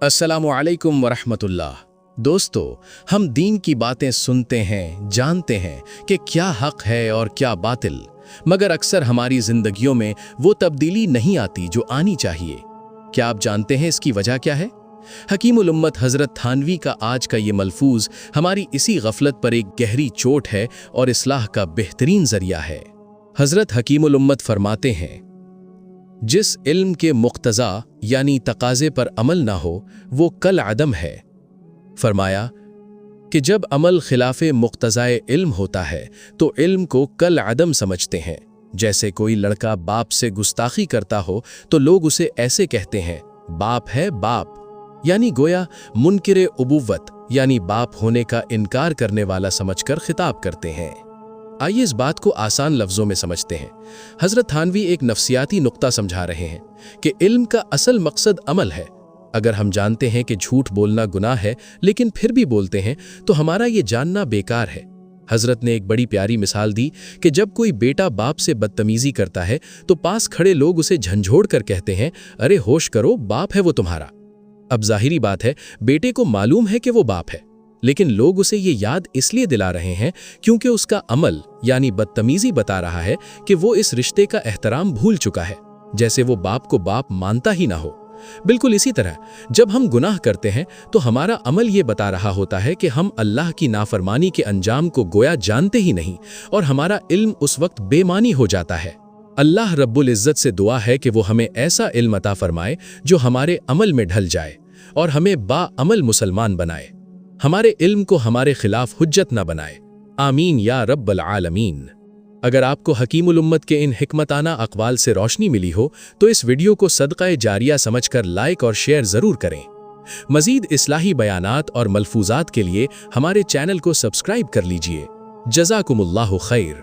अस्सलामुअलैकुम वरहमतुल्लाह। दोस्तों, हम दीन की बातें सुनते हैं, जानते हैं कि क्या हक है और क्या बातिल, मगर अक्सर हमारी जिंदगियों में वो तब्दीली नहीं आती जो आनी चाहिए। क्या आप जानते हैं इसकी वजह क्या है? हकीमुल उम्मत हज़रत थानवी का आज का ये मलफूज हमारी इसी गफलत पर एक गहरी चोट है और इस्लाह का बेहतरीन जरिया है। हज़रत हकीमुल उम्मत फरमाते हैं, जिस इल्म के मुक्तज़ा यानी तकाज़े पर अमल ना हो वो कल अदम है। फरमाया कि जब अमल खिलाफ़े मुक्तज़ाए इल्म होता है तो इल्म को कल अदम समझते हैं। जैसे कोई लड़का बाप से गुस्ताखी करता हो तो लोग उसे ऐसे कहते हैं, बाप है बाप, यानी गोया मुनकिर उबुव्वत यानी बाप होने का इनकार करने वाला समझकर खिताब करते हैं। आइए इस बात को आसान लफ्ज़ों में समझते हैं। हज़रत थानवी एक नफ्सियाती नुक्ता समझा रहे हैं कि इल्म का असल मकसद अमल है। अगर हम जानते हैं कि झूठ बोलना गुनाह है लेकिन फिर भी बोलते हैं तो हमारा ये जानना बेकार है। हज़रत ने एक बड़ी प्यारी मिसाल दी कि जब कोई बेटा बाप से बदतमीज़ी करता है तो पास खड़े लोग उसे झंझोड़ कर कहते हैं, अरे होश करो, बाप है वो तुम्हारा। अब जाहिरी बात है, बेटे को मालूम है कि वो बाप है, लेकिन लोग उसे ये याद इसलिए दिला रहे हैं क्योंकि उसका अमल यानी बदतमीजी बता रहा है कि वो इस रिश्ते का एहतराम भूल चुका है, जैसे वो बाप को बाप मानता ही ना हो। बिल्कुल इसी तरह जब हम गुनाह करते हैं तो हमारा अमल ये बता रहा होता है कि हम अल्लाह की नाफरमानी के अंजाम को गोया जानते ही नहीं और हमारा इल्म उस वक्त बेमानी हो जाता है। अल्लाह रब्बुल इज़्ज़त से दुआ है कि वो हमें ऐसा इल्म अता फरमाए जो हमारे अमल में ढल जाए और हमें बाअमल मुसलमान बनाए, हमारे इल्म को हमारे खिलाफ हुज्जत न बनाए। आमीन या रब्बल आलमीन। अगर आपको हकीमुल उम्मत के इन हिकमताना अक़वाल से रोशनी मिली हो तो इस वीडियो को सदक़ा जारिया समझकर लाइक और शेयर ज़रूर करें। मज़ीद इस्लाही बयानात और मलफूज़ात के लिए हमारे चैनल को सब्सक्राइब कर लीजिए। जज़ाकुमुल्लाहु खैर।